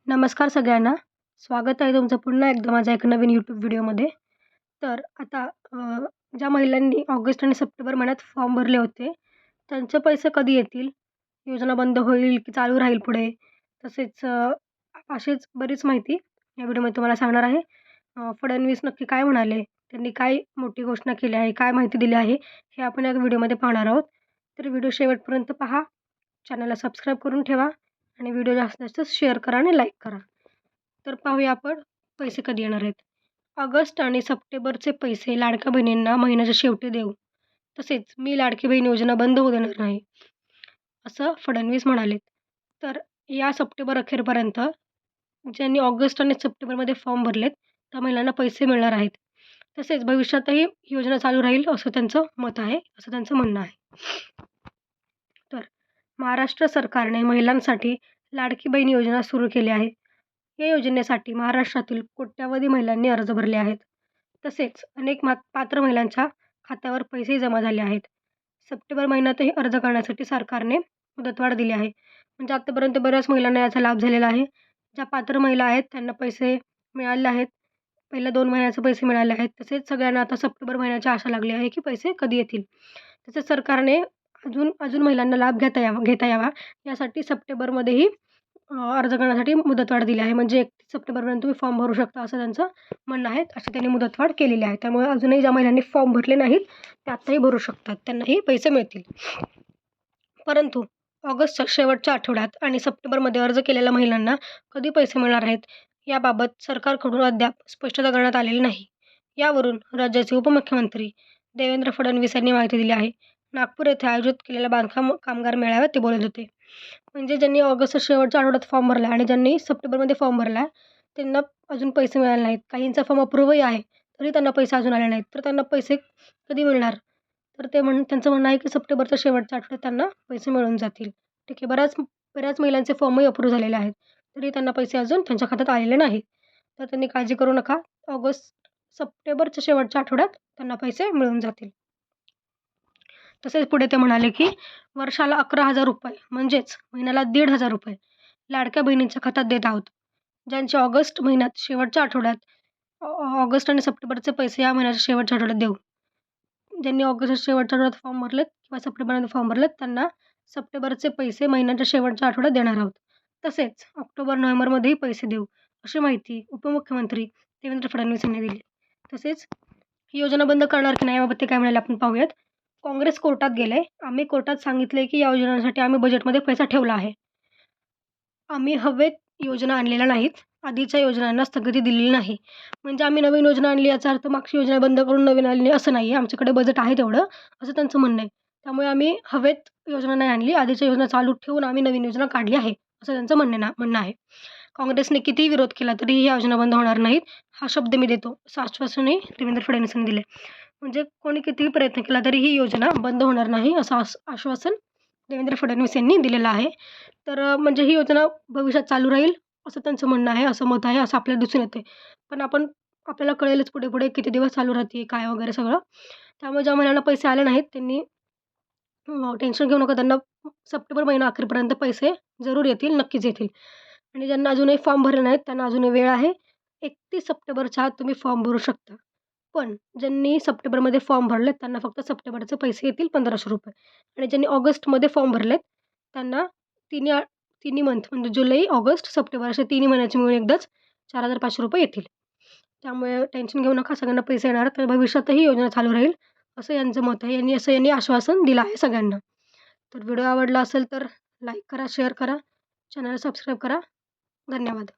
नमस्कार सगळ्यांना. स्वागत आहे तुमचं पुन्हा एकदा माझ्या एका नवीन यूट्यूब व्हिडिओमध्ये. तर आता ज्या महिलांनी ऑगस्ट आणि सप्टेंबर महिन्यात फॉर्म भरले होते, त्यांचे पैसे कधी येतील? योजना बंद होईल की चालू राहील पुढे? तसेच अशीच बरीच माहिती या व्हिडिओमध्ये तुम्हाला सांगणार आहे. फडणवीस नक्की काय म्हणाले? त्यांनी काय मोठी घोषणा केली आहे? काय माहिती दिली आहे? हे आपण या व्हिडिओमध्ये पाहणार आहोत. तर व्हिडिओ शेवटपर्यंत पहा. चॅनलला सबस्क्राईब करून ठेवा आणि व्हिडिओ जास्तीत जास्त शेअर करा आणि लाईक करा. तर पाहूया आपण पैसे कधी येणार आहेत. ऑगस्ट आणि सप्टेंबरचे पैसे लाडक्या बहिणींना महिन्याच्या शेवटी देऊ. तसेच मी लाडकी बहीण योजना बंद होऊ देणार नाही, असं फडणवीस म्हणाले. तर या सप्टेंबर अखेरपर्यंत ज्यांनी ऑगस्ट आणि सप्टेंबरमध्ये फॉर्म भरलेत त्या महिलांना पैसे मिळणार आहेत. तसेच भविष्यातही योजना चालू राहील असं त्यांचं मत आहे, असं त्यांचं म्हणणं आहे. तर महाराष्ट्र सरकारने महिलांसाठी लाडकी बहीण योजना सुरू केली आहे. या योजनेसाठी महाराष्ट्रातील कोट्यावधी महिलांनी अर्ज भरले आहेत. तसेच अनेक पात्र महिलांच्या खात्यावर पैसे जमा झाले आहेत. सप्टेंबर महिन्यातही अर्ज करण्यासाठी सरकारने मुदतवाढ दिली आहे. म्हणजे आतापर्यंत बऱ्याच महिलांना याचा लाभ झालेला आहे. ज्या पात्र महिला आहेत त्यांना पैसे मिळाले आहेत. पहिल्या 2 महिन्याचे पैसे मिळाले आहेत. तसेच सगळ्यांना आता सप्टेंबर महिन्याची आशा लागली आहे की पैसे कधी येतील. तसेच सरकारने अजून महिलांना लाभ घेता यावा यासाठी सप्टेंबरमध्येही अर्ज करण्यासाठी मुदतवाढ दिली आहे. म्हणजे 31 सप्टेंबरपर्यंत तुम्ही फॉर्म भरू शकता असं त्यांचं म्हणणं आहे. अशी त्यांनी मुदतवाढ केलेली आहे. त्यामुळे अजूनही ज्या महिलांनी फॉर्म भरले नाहीत ते आत्ताही भरू शकतात. त्यांनाही पैसे मिळतील. परंतु ऑगस्टच्या शेवटच्या आठवड्यात आणि सप्टेंबरमध्ये अर्ज केलेल्या महिलांना कधी पैसे मिळणार आहेत याबाबत सरकारकडून अद्याप स्पष्टता करण्यात आलेली नाही. यावरून राज्याचे उपमुख्यमंत्री देवेंद्र फडणवीस यांनी माहिती दिली आहे. नागपूर येथे आयोजित केलेल्या बांधकाम कामगार मेळाव्यात ते बोलत होते. म्हणजे ज्यांनी ऑगस्टच्या शेवटच्या आठवड्यात फॉर्म भरला आणि ज्यांनी सप्टेंबरमध्ये फॉर्म भरला त्यांना अजून पैसे मिळाले नाहीत. काहींचा फॉर्म अप्रूव्हही आहे तरी त्यांना पैसे अजून आले नाहीत. तर त्यांना पैसे कधी मिळणार? तर त्यांचं म्हणणं आहे की सप्टेंबरच्या शेवटच्या आठवड्यात त्यांना पैसे मिळून जातील. ठीक आहे. बऱ्याच महिलांचे फॉर्मही अप्रूव्ह झालेले आहेत तरी त्यांना पैसे अजून त्यांच्या खात्यात आलेले नाहीत. तर त्यांनी काळजी करू नका. सप्टेंबरच्या शेवटच्या आठवड्यात त्यांना पैसे मिळून जातील. तसेच पुढे ते म्हणाले की वर्षाला 11,000 रुपये म्हणजेच महिन्याला 1,500 रुपये लाडक्या बहिणींच्या खात्यात देत आहोत. ज्यांचे ऑगस्ट महिन्यात शेवटच्या आठवड्यात ऑगस्ट आणि सप्टेंबरचे पैसे या महिन्याच्या शेवटच्या आठवड्यात देऊ. ज्यांनी ऑगस्टच्या शेवटच्या आठवड्यात फॉर्म भरलेत किंवा सप्टेंबरमध्ये फॉर्म भरलेत त्यांना सप्टेंबरचे पैसे महिन्याच्या शेवटच्या आठवड्यात देणार आहोत. तसेच ऑक्टोबर नोव्हेंबरमध्येही पैसे देऊ अशी माहिती उपमुख्यमंत्री देवेंद्र फडणवीस यांनी दिली. तसेच ही योजना बंद करणार की नाही याबाबत ते काय म्हणाले आपण पाहूयात. काँग्रेस कोर्टात गेले. आम्ही कोर्टात सांगितले की या योजनांसाठी आम्ही बजेटमध्ये पैसा ठेवला आहे. आम्ही हवेत योजना आणलेल्या नाहीत. आधीच्या योजनांना स्थगिती दिलेली नाही. म्हणजे आम्ही नवीन योजना आणली याचा अर्थ मागची योजना बंद करून नवीन आणली असं नाही आहे. आमच्याकडे बजेट आहे तेवढं असं त्यांचं म्हणणं आहे. त्यामुळे आम्ही हवेत योजना नाही आणली. आधीच्या योजना चालू ठेवून आम्ही नवीन योजना काढली आहे असं त्यांचं म्हणणं आहे. काँग्रेसने कितीही विरोध केला तरी ही योजना बंद होणार नाहीत हा शब्द मी देतो असं आश्वासनही देवेंद्र फडणवीसांनी दिले. म्हणजे कोणी कितीही प्रयत्न केला तरी ही योजना बंद होणार नाही असं आश्वासन देवेंद्र फडणवीस यांनी दिलेलं आहे. तर म्हणजे ही योजना भविष्यात चालू राहील असं त्यांचं म्हणणं आहे, असं मत आहे, असं आपल्याला दिसून येते. पण आपल्याला कळेलच पुढे किती दिवस चालू राहते काय वगैरे सगळं. त्यामुळे ज्या महिलांना पैसे आले नाहीत त्यांनी टेन्शन घेऊ नका. त्यांना सप्टेंबर महिना अखेरपर्यंत पैसे जरूर येतील, नक्कीच येतील. आणि ज्यांना अजूनही फॉर्म भरले नाहीत त्यांना अजूनही वेळ आहे. 31 सप्टेंबरच्या आत तुम्ही फॉर्म भरू शकता. पण ज्यांनी सप्टेंबरमध्ये फॉर्म भरलेत त्यांना फक्त सप्टेंबरचे पैसे येतील 1,500 रुपये. आणि ज्यांनी ऑगस्टमध्ये फॉर्म भरलेत त्यांना तिन्ही मंथ म्हणजे जुलै, ऑगस्ट, सप्टेंबर असे तिन्ही महिन्याचे मिळून एकदाच 4,500 रुपये येतील. त्यामुळे टेन्शन घेऊ नका. सगळ्यांना पैसे येणार. तर भविष्यातही योजना चालू राहील असं यांचं मत आहे. यांनी आश्वासन दिलं आहे सगळ्यांना. तर व्हिडिओ आवडला असेल तर लाईक करा, शेअर करा, चॅनल सबस्क्राईब करा. धन्यवाद.